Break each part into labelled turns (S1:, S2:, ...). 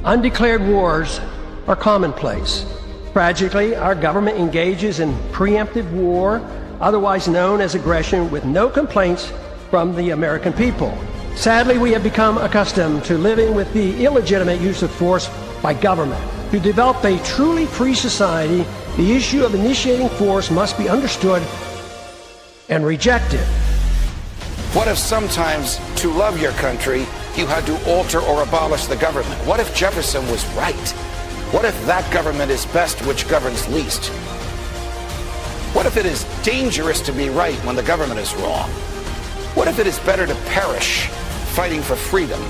S1: Undeclared wars are commonplace. Tragically, our government engages in preemptive war, otherwise known as aggression, with no complaints from the American people. Sadly, we have become accustomed to living with the illegitimate use of force by government. To develop a truly free society, the issue of initiating force must be understood and rejected.
S2: What if sometimes, to love your country, you had to alter or abolish the government? What if Jefferson was right? What if that government is best which governs least? What if it is dangerous to be right when the government is wrong? What if it is better to perish fighting for freedom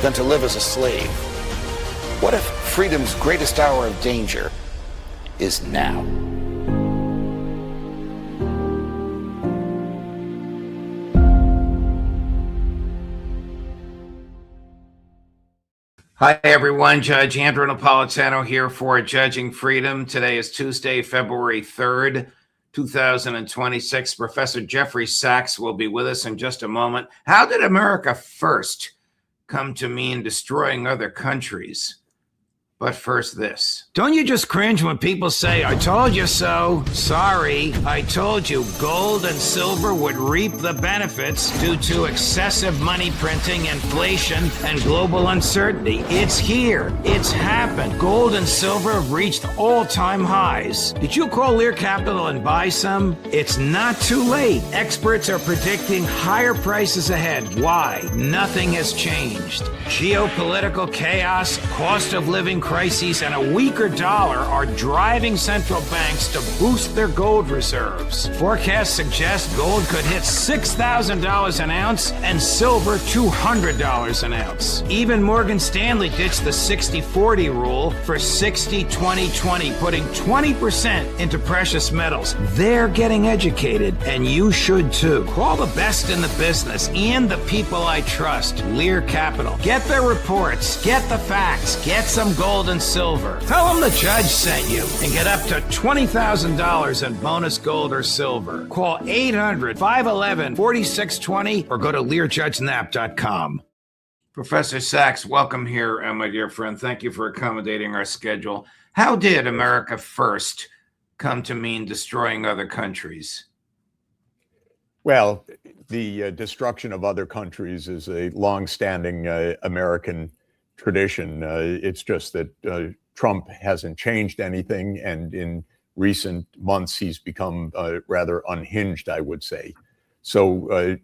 S2: than to live as a slave? What if freedom's greatest hour of danger is now?
S3: Hi, everyone. Judge Andrew Napolitano here for Judging Freedom. Today is Tuesday, February 3rd, 2026. Professor Jeffrey Sachs will be with us in just a moment. How did America first come to mean destroying other countries? But first, this. Don't you just cringe when people say, "I told you so"? Sorry, I told you gold and silver would reap the benefits due to excessive money printing, inflation, and global uncertainty. It's here. It's happened. Gold and silver have reached all-time highs. Did you call Lear Capital and buy some? It's not too late. Experts are predicting higher prices ahead. Why? Nothing has changed. Geopolitical chaos, cost of living crises, and a weaker dollar are driving central banks to boost their gold reserves. Forecasts suggest gold could hit $6,000 an ounce and silver $200 an ounce. Even Morgan Stanley ditched the 60-40 rule for 60-20-20, putting 20% into precious metals. They're getting educated, and you should too. Call the best in the business and the people I trust. Lear Capital. Get their reports, get the facts, get some gold and silver. Tell them the judge sent you and get up to $20,000 in bonus gold or silver. Call 800-511-4620 or go to LearJudgeNap.com. Professor Sachs, welcome here, my dear friend. Thank you for accommodating our schedule. How did America first come to mean destroying other countries?
S4: Well, the destruction of other countries is a long-standing American tradition. It's just that Trump hasn't changed anything, and in recent months he's become rather unhinged, I would say. So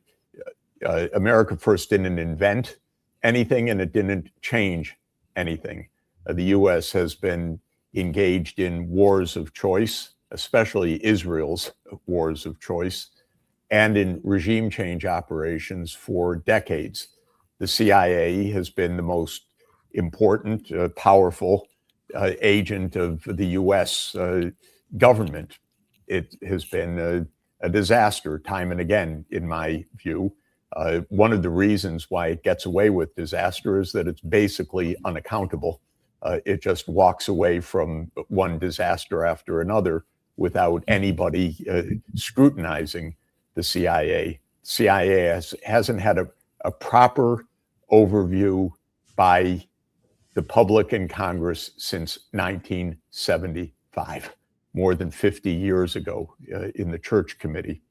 S4: America first didn't invent anything, and it didn't change anything. The U.S. has been engaged in wars of choice, especially Israel's wars of choice, and in regime change operations for decades. The CIA has been the most important, powerful agent of the U.S. Government. It has been a disaster time and again, in my view. One of the reasons why it gets away with disaster is that it's basically unaccountable. It just walks away from one disaster after another without anybody scrutinizing the CIA. CIA hasn't had a proper overview by the public and Congress since 1975, more than 50 years ago in the Church Committee.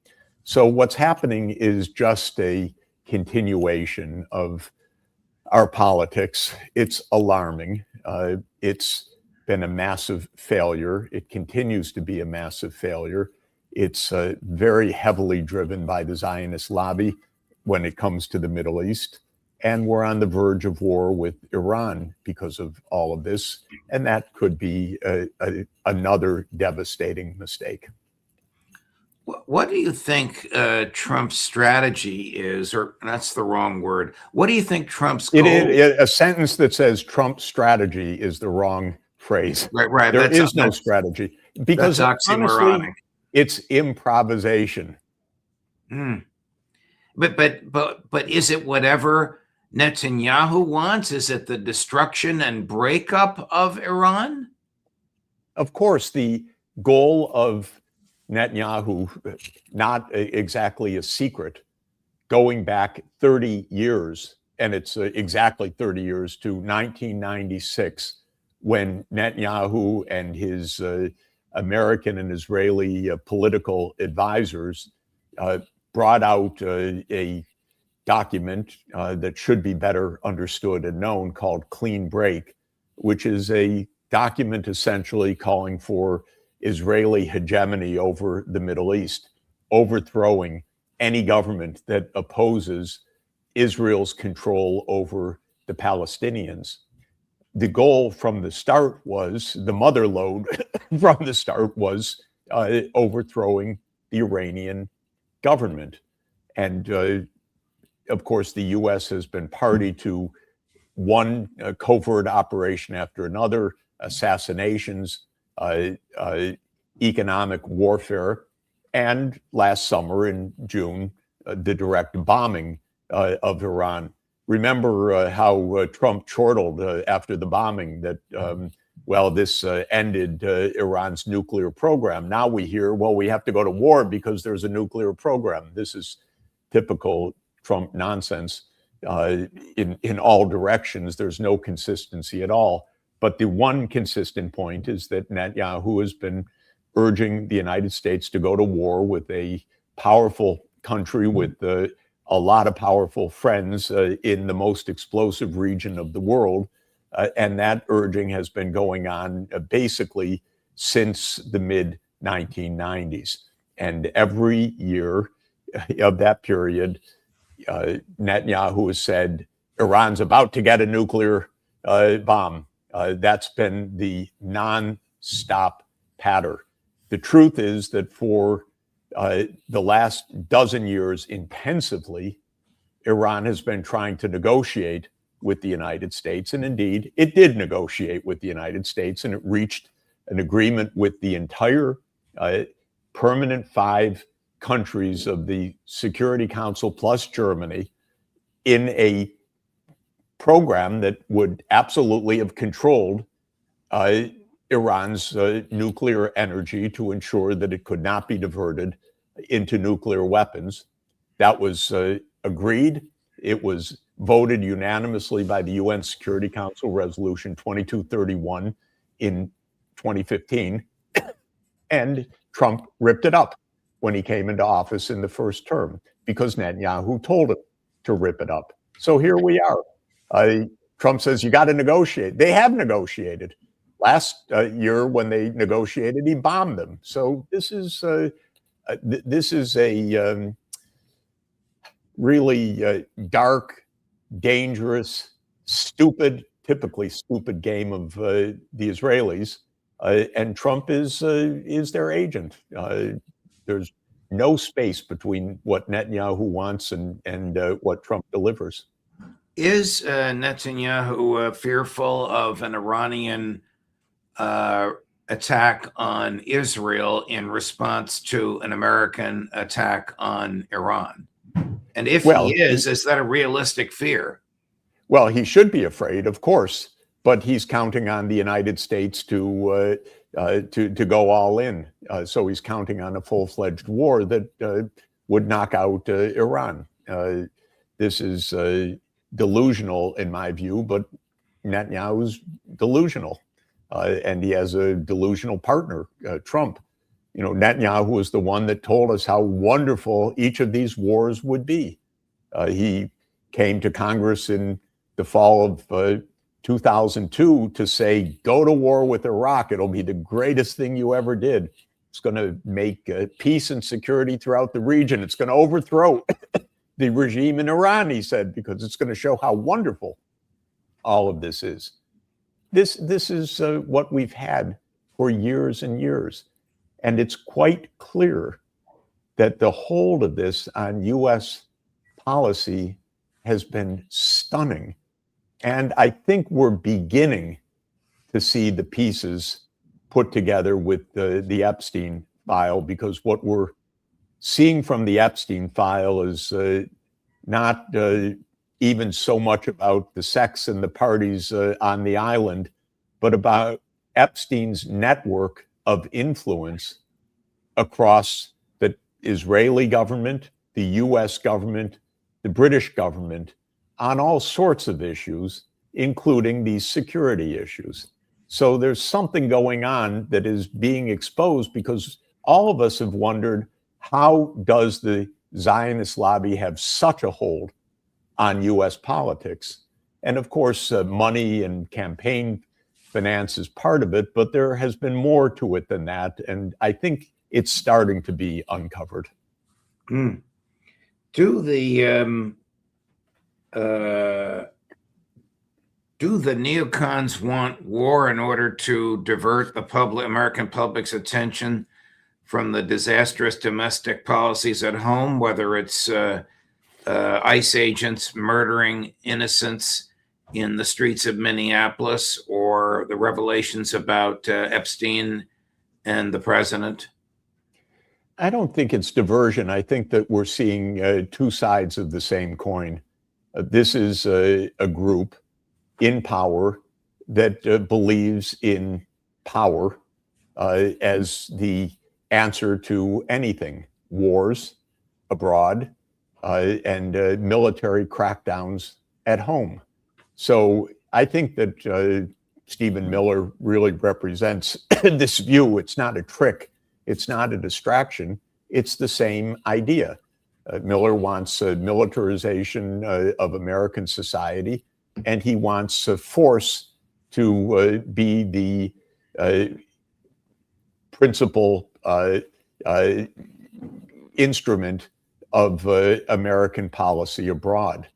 S4: So what's happening is just a continuation of our politics. It's alarming. It's been a massive failure. It continues to be a massive failure. It's very heavily driven by the Zionist lobby when it comes to the Middle East. And we're on the verge of war with Iran because of all of this. And that could be another devastating mistake.
S3: What do you think Trump's strategy is, or that's the wrong word. What do you think Trump's goal?
S4: A sentence that says Trump's strategy is the wrong phrase.
S3: Right.
S4: There is no strategy. Because honestly, it's improvisation.
S3: But is it whatever Netanyahu wants? Is it the destruction and breakup of Iran?
S4: Of course, the goal of Netanyahu, not exactly a secret, going back 30 years, and it's exactly 30 years to 1996, when Netanyahu and his American and Israeli political advisors brought out a document that should be better understood and known, called Clean Break, which is a document essentially calling for Israeli hegemony over the Middle East, overthrowing any government that opposes Israel's control over the Palestinians. The goal from the start was, the mother lode from the start was overthrowing the Iranian government. And of course, the US has been party to one covert operation after another, assassinations, economic warfare, and last summer in June, the direct bombing of Iran. Remember how Trump chortled after the bombing that, well, this ended Iran's nuclear program. Now we hear, well, we have to go to war because there's a nuclear program. This is typical Trump nonsense in all directions. There's no consistency at all. But the one consistent point is that Netanyahu has been urging the United States to go to war with a powerful country with a lot of powerful friends in the most explosive region of the world. And that urging has been going on basically since the mid-1990s. And every year of that period, Netanyahu has said, Iran's about to get a nuclear bomb. That's been the non-stop patter. The truth is that for the last dozen years intensively, Iran has been trying to negotiate with the United States. And indeed, it did negotiate with the United States, and it reached an agreement with the entire permanent 5 countries of the Security Council plus Germany in a program that would absolutely have controlled Iran's nuclear energy to ensure that it could not be diverted into nuclear weapons. That was agreed. It was voted unanimously by the UN Security Council, Resolution 2231 in 2015. And Trump ripped it up when he came into office in the first term because Netanyahu told him to rip it up. So here we are. Trump says, you got to negotiate. They have negotiated. Last year, when they negotiated, he bombed them. So this is a really dark, dangerous, stupid, typically stupid game of the Israelis, and Trump is their agent. There's no space between what Netanyahu wants and what Trump delivers.
S3: Is Netanyahu fearful of an Iranian attack on Israel in response to an American attack on Iran? And if he is that a realistic fear?
S4: Well, he should be afraid, of course, but he's counting on the United States to go all in. So he's counting on a full-fledged war that would knock out Iran. This is delusional in my view, but Netanyahu's delusional. And he has a delusional partner, Trump. You know, Netanyahu was the one that told us how wonderful each of these wars would be. He came to Congress in the fall of 2002 to say, go to war with Iraq. It'll be the greatest thing you ever did. It's going to make peace and security throughout the region. It's going to overthrow the regime in Iran, he said, because it's going to show how wonderful all of this is. This is what we've had for years and years. And it's quite clear that the hold of this on U.S. policy has been stunning. And I think we're beginning to see the pieces put together with the Epstein file, because what we're seeing from the Epstein file is not even so much about the sex and the parties on the island, but about Epstein's network of influence across the Israeli government, the US government, the British government, on all sorts of issues, including these security issues. So there's something going on that is being exposed, because all of us have wondered, how does the Zionist lobby have such a hold on US politics? And of course, money and campaign finance is part of it, but there has been more to it than that. And I think it's starting to be uncovered.
S3: Mm. Do the neocons want war in order to divert the American public's attention from the disastrous domestic policies at home, whether it's ICE agents murdering innocents in the streets of Minneapolis, or the revelations about Epstein and the president?
S4: I don't think it's diversion. I think that we're seeing two sides of the same coin. This is a group in power that believes in power as the answer to anything: wars abroad and military crackdowns at home. So I think that Stephen Miller really represents this view. It's not a trick. It's not a distraction. It's the same idea. Miller wants militarization of American society, and he wants force to be the principal instrument of American policy abroad.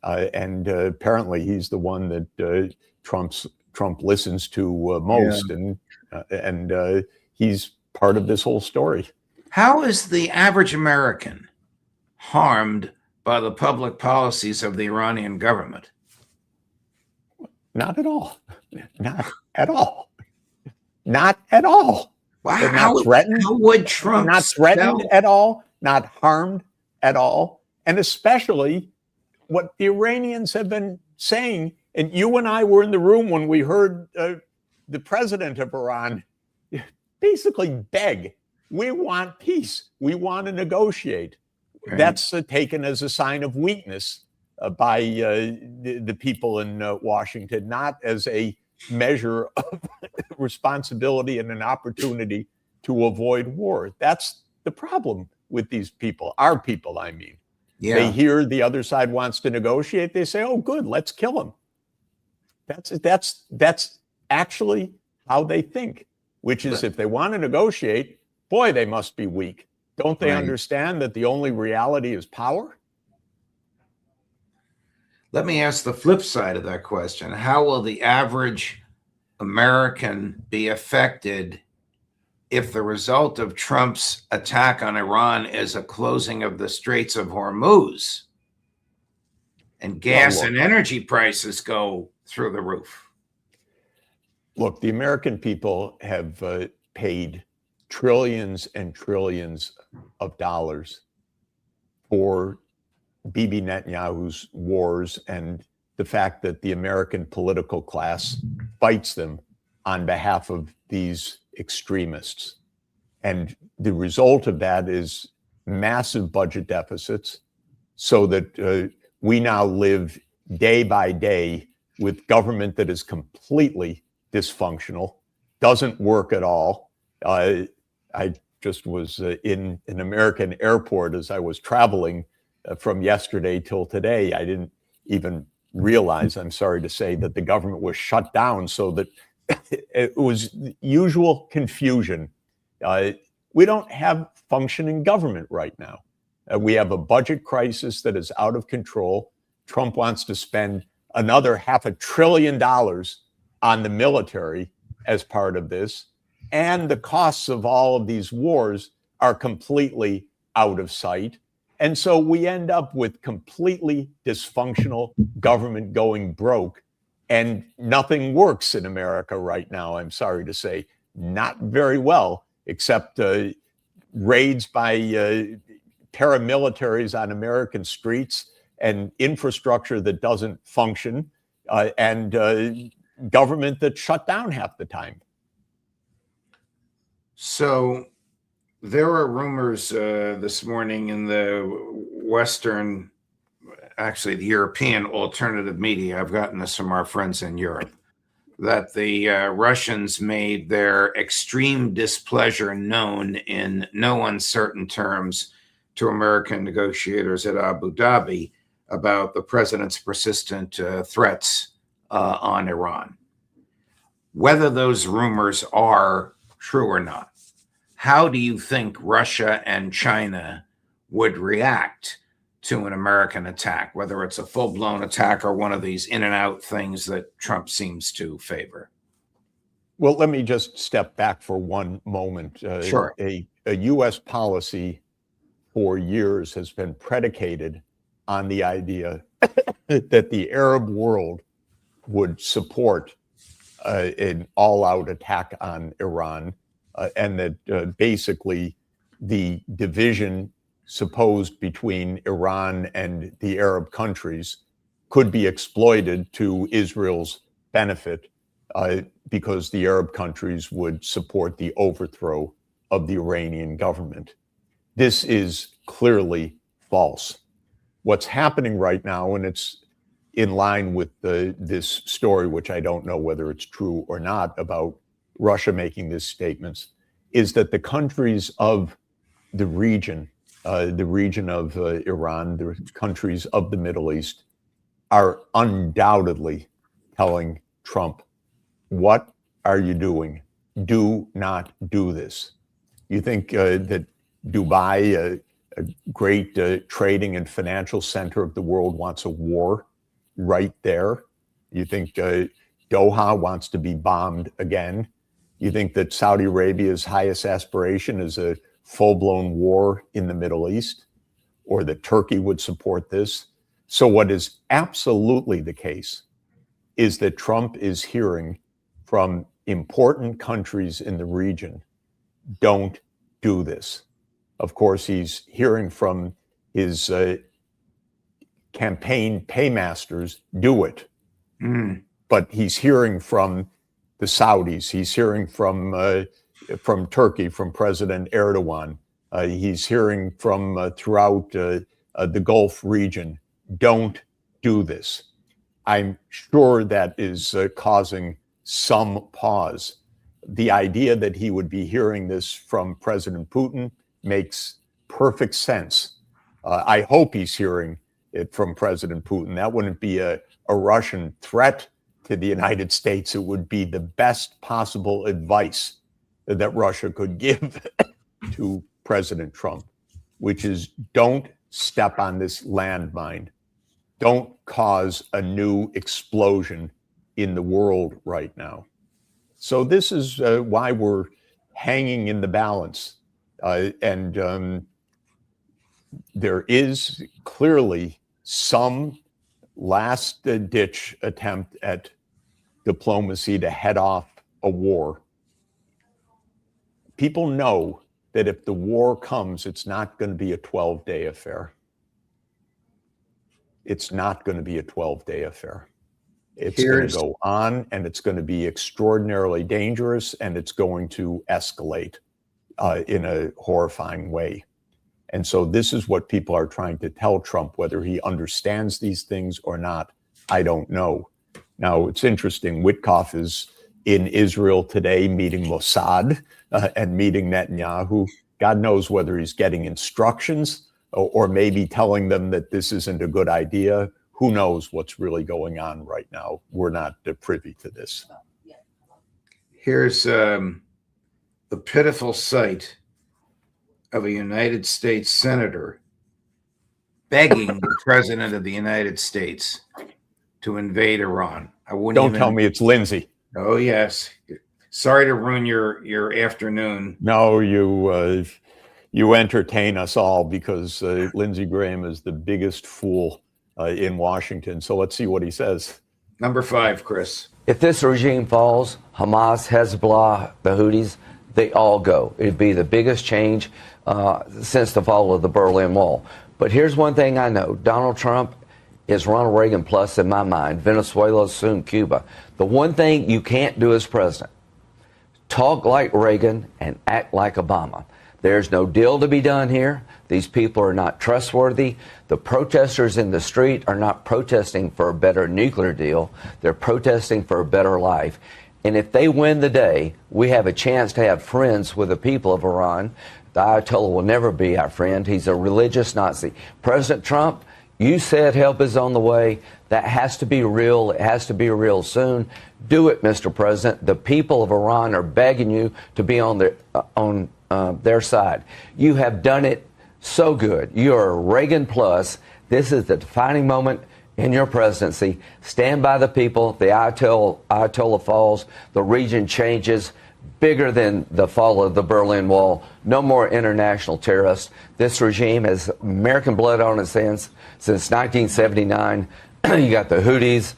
S4: And apparently he's the one that Trump listens to most, yeah. And he's part of this whole story.
S3: How is the average American harmed by the public policies of the Iranian government?
S4: Not at all. Not at all. Not at all.
S3: Wow.
S4: They're not threatened.
S3: How would Trump?
S4: Not threatened at all. Not harmed at all. And especially what the Iranians have been saying. And you and I were in the room when we heard the president of Iran basically beg, we want peace. We want to negotiate. Right. That's taken as a sign of weakness by the people in Washington, not as a measure of responsibility and an opportunity to avoid war. That's the problem with these people, our people, I mean. Yeah. They hear the other side wants to negotiate. They say, oh, good, let's kill them. That's actually how they think, which is if they want to negotiate, boy, they must be weak. Don't they understand that the only reality is power?
S3: Let me ask the flip side of that question. How will the average American be affected if the result of Trump's attack on Iran is a closing of the Straits of Hormuz and gas and energy prices go through the roof?
S4: Look, the American people have paid trillions and trillions of dollars for Bibi Netanyahu's wars and the fact that the American political class fights them on behalf of these extremists. And the result of that is massive budget deficits, so that we now live day by day with government that is completely dysfunctional, doesn't work at all. I just was in an American airport as I was traveling from yesterday till today. I didn't even realize, I'm sorry to say, that the government was shut down, so that it was usual confusion. We don't have functioning government right now. We have a budget crisis that is out of control. Trump wants to spend another $500 billion on the military as part of this. And the costs of all of these wars are completely out of sight. And so we end up with completely dysfunctional government going broke, and nothing works in America right now, I'm sorry to say. Not very well, except raids by paramilitaries on American streets and infrastructure that doesn't function, and government that's shut down half the time.
S3: So there are rumors this morning in the Western actually the European alternative media, I've gotten this from our friends in Europe, that the Russians made their extreme displeasure known in no uncertain terms to American negotiators at Abu Dhabi about the president's persistent threats on Iran. Whether those rumors are true or not, how do you think Russia and China would react to an American attack, whether it's a full-blown attack or one of these in-and-out things that Trump seems to favor?
S4: Well, let me just step back for one moment.
S3: Sure.
S4: A U.S. policy for years has been predicated on the idea that the Arab world would support an all-out attack on Iran, and that basically the division supposed between Iran and the Arab countries could be exploited to Israel's benefit because the Arab countries would support the overthrow of the Iranian government. This is clearly false. What's happening right now, and it's in line with this story, which I don't know whether it's true or not, about Russia making these statements, is that the countries of the region of Iran, the countries of the Middle East, are undoubtedly telling Trump, what are you doing? Do not do this. You think that Dubai, a great trading and financial center of the world, wants a war right there? You think Doha wants to be bombed again? You think that Saudi Arabia's highest aspiration is a full-blown war in the Middle East, or that Turkey would support this? So what is absolutely the case is that Trump is hearing from important countries in the region, don't do this. Of course, he's hearing from his campaign paymasters, do it. But he's hearing from the Saudis, he's hearing from Turkey, from President Erdogan. He's hearing from throughout the Gulf region, don't do this. I'm sure that is causing some pause. The idea that he would be hearing this from President Putin makes perfect sense. I hope he's hearing it from President Putin. That wouldn't be a Russian threat to the United States. It would be the best possible advice that Russia could give to President Trump, which is don't step on this landmine. Don't cause a new explosion in the world right now. So this is why we're hanging in the balance. And there is clearly some last-ditch attempt at diplomacy to head off a war. People know that if the war comes, it's not going to be a 12-day affair. It's not going to be a 12-day affair. It's going to go on, and it's going to be extraordinarily dangerous, and it's going to escalate in a horrifying way. And so this is what people are trying to tell Trump. Whether he understands these things or not, I don't know. Now, it's interesting. Witkoff is in Israel today meeting Mossad and meeting Netanyahu. God knows whether he's getting instructions or maybe telling them that this isn't a good idea. Who knows what's really going on right now? We're not privy to this.
S3: Here's the pitiful sight of a United States senator begging the president of the United States to invade Iran.
S4: Don't tell me it's Lindsey.
S3: Oh, yes. Sorry to ruin your afternoon.
S4: No, you entertain us all because Lindsey Graham is the biggest fool in Washington. So let's see what he says.
S3: Number 5, Chris.
S5: If this regime falls, Hamas, Hezbollah, the Houthis, they all go. It'd be the biggest change since the fall of the Berlin Wall. But here's one thing I know. Donald Trump is Ronald Reagan plus in my mind. Venezuela, soon Cuba. The one thing you can't do as president, talk like Reagan and act like Obama. There's no deal to be done here. These people are not trustworthy. The protesters in the street are not protesting for a better nuclear deal. They're protesting for a better life. And if they win the day, we have a chance to have friends with the people of Iran. The Ayatollah will never be our friend. He's a religious Nazi. President Trump, you said help is on the way. That has to be real. It has to be real soon. Do it, Mr. President. The people of Iran are begging you to be on their side. You have done it so good. You are Reagan plus. This is the defining moment in your presidency. Stand by the people. The Ayatollah falls. The region changes. Bigger than the fall of the Berlin Wall. No more international terrorists. This regime has American blood on its hands since 1979. You got the Houthis,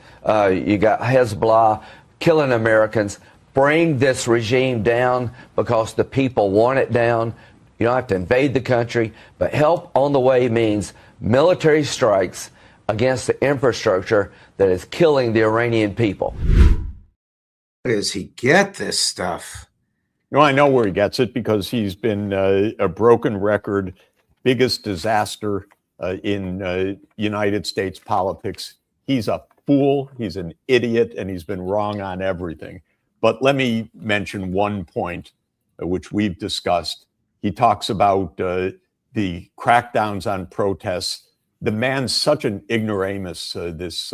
S5: you got Hezbollah killing Americans. Bring this regime down because the people want it down. You don't have to invade the country, but help on the way means military strikes against the infrastructure that is killing the Iranian people.
S3: Where does he get this stuff?
S4: No, I know where he gets it, because he's been a broken record, biggest disaster in United States politics. He's a fool, he's an idiot, and he's been wrong on everything. But let me mention one point, which we've discussed. He talks about the crackdowns on protests. The man's such an ignoramus, this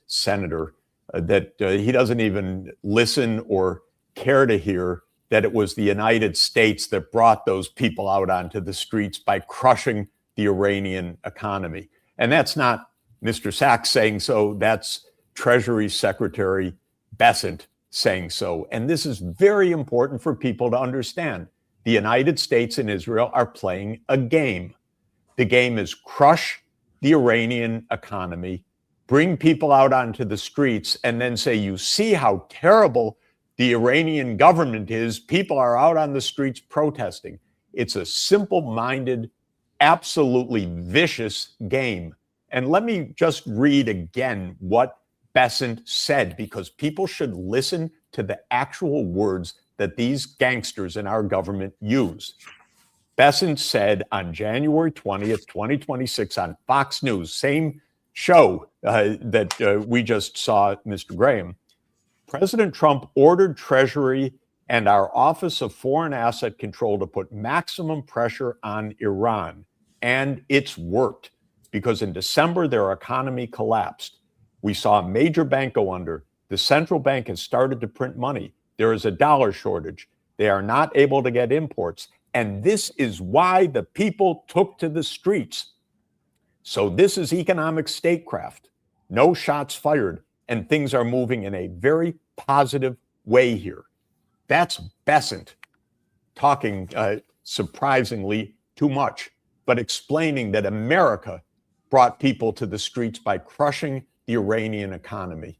S4: senator, that he doesn't even listen or care to hear that it was the United States that brought those people out onto the streets by crushing the Iranian economy. And that's not Mr. Sachs saying so, that's Treasury Secretary Bessent saying so. And this is very important for people to understand. The United States and Israel are playing a game. The game is crush the Iranian economy, bring people out onto the streets, and then say, you see how terrible the Iranian government is. People are out on the streets protesting. It's a simple-minded, absolutely vicious game. And let me just read again what Bessent said, because people should listen to the actual words that these gangsters in our government use. Bessent said on January 20th, 2026 on Fox News, same show that we just saw Mr. Graham, President Trump ordered Treasury and our Office of Foreign Asset Control to put maximum pressure on Iran. And it's worked, because in December, their economy collapsed. We saw a major bank go under. The central bank has started to print money. There is a dollar shortage. They are not able to get imports. And this is why the people took to the streets. So this is economic statecraft. No shots fired. And things are moving in a very positive way here. That's Bessent talking surprisingly too much, but explaining that America brought people to the streets by crushing the Iranian economy.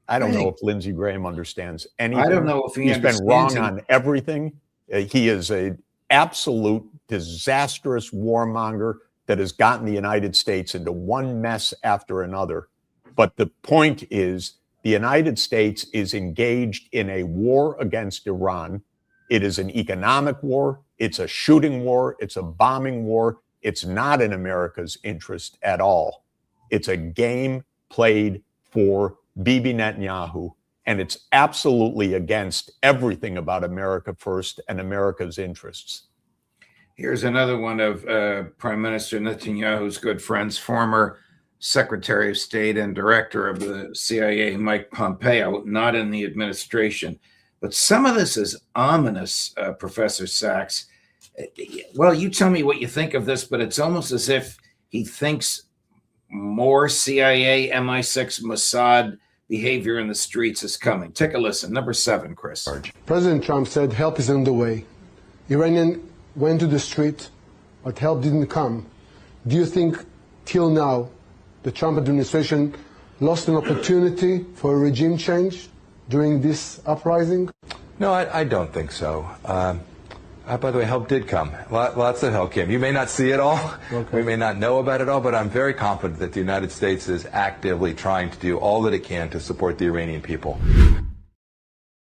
S4: I don't know if Lindsey Graham understands anything.
S3: I don't know if
S4: he's been wrong on everything. He is an absolute disastrous warmonger that has gotten the United States into one mess after another. But the point is, the United States is engaged in a war against Iran. It is an economic war. It's a shooting war. It's a bombing war. It's not in America's interest at all. It's a game played for Bibi Netanyahu, and it's absolutely against everything about America first and America's interests.
S3: Here's another one of Prime Minister Netanyahu's good friends, former Secretary of State and Director of the CIA, Mike Pompeo, not in the administration. But some of this is ominous, Professor Sachs. Well, you tell me what you think of this, but it's almost as if he thinks more CIA, MI6, Mossad behavior in the streets is coming. Take a listen. Number 7, Chris.
S6: President Trump said help is on the way. Iranian went to the street, but help didn't come. Do you think till now the Trump administration lost an opportunity for a regime change during this uprising?
S7: No, I don't think so. By the way, help did come. Lots of help came. You may not see it all. Okay. We may not know about it all, but I'm very confident that the United States is actively trying to do all that it can to support the Iranian people.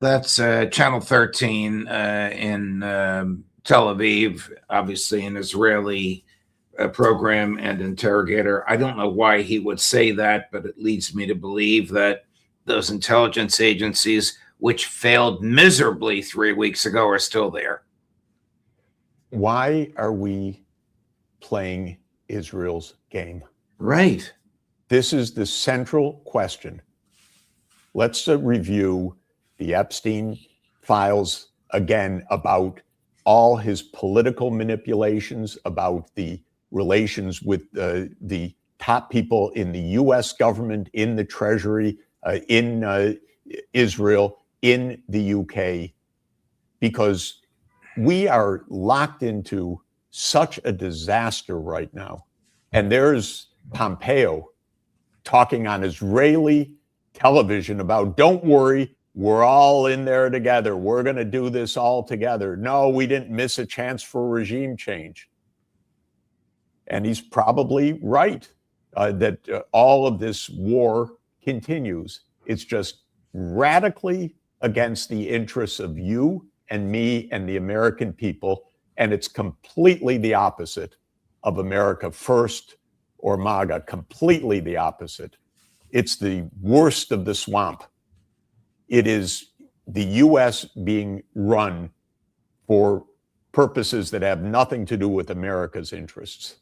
S3: That's Channel 13 in Tel Aviv, obviously an Israeli program and interrogator. I don't know why he would say that, but it leads me to believe that those intelligence agencies, which failed miserably 3 weeks ago, are still there.
S4: Why are we playing Israel's game?
S3: Right.
S4: This is the central question. Let's review the Epstein files again about all his political manipulations, about the relations with the top people in the US government, in the Treasury, in Israel, in the UK, because we are locked into such a disaster right now. And there's Pompeo talking on Israeli television about, don't worry, we're all in there together. We're going to do this all together. No, we didn't miss a chance for regime change. And he's probably right that all of this war continues. It's just radically against the interests of you and me and the American people. And it's completely the opposite of America First or MAGA, completely the opposite. It's the worst of the swamp. It is the U.S. being run for purposes that have nothing to do with America's interests.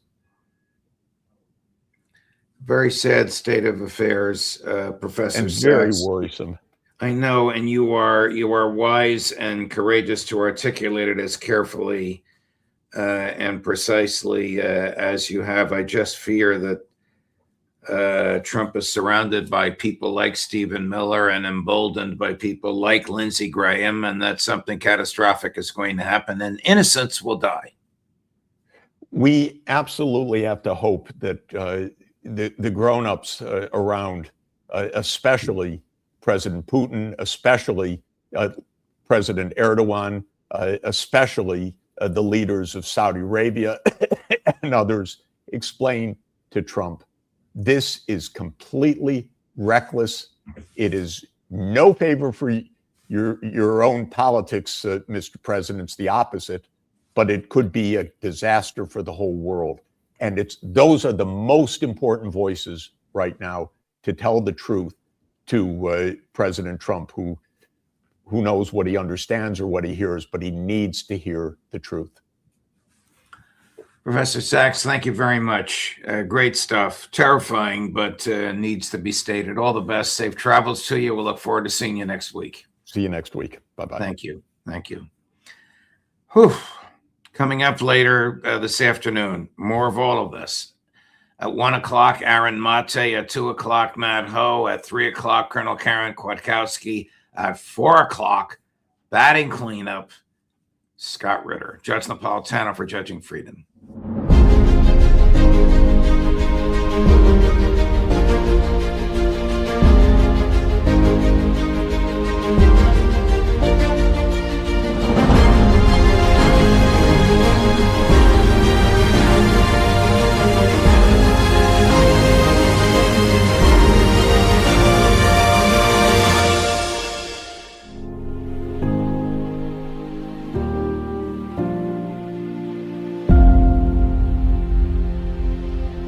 S3: Very sad state of affairs, Professor
S4: And very
S3: Sachs.
S4: worrisome.
S3: I know, and you are wise and courageous to articulate it as carefully and precisely as you have. I just fear that Trump is surrounded by people like Stephen Miller and emboldened by people like Lindsey Graham, and that something catastrophic is going to happen and innocents will die.
S4: We absolutely have to hope that the grown-ups around, especially President Putin, especially President Erdogan, especially the leaders of Saudi Arabia and others, explain to Trump, this is completely reckless. It is no favor for your own politics, Mr. President. It's the opposite, but it could be a disaster for the whole world. And those are the most important voices right now to tell the truth to President Trump, who knows what he understands or what he hears, but he needs to hear the truth.
S3: Professor Sachs, thank you very much. Great stuff. Terrifying, but needs to be stated. All the best. Safe travels to you. We'll look forward to seeing you next week.
S4: See you next week. Bye-bye.
S3: Thank you. Thank you. Whew. Coming up later this afternoon, more of all of this. At 1 o'clock, Aaron Mate. At 2 o'clock, Matt Ho. At 3 o'clock, Colonel Karen Kwiatkowski. At 4 o'clock, batting cleanup, Scott Ritter. Judge Napolitano for Judging Freedom.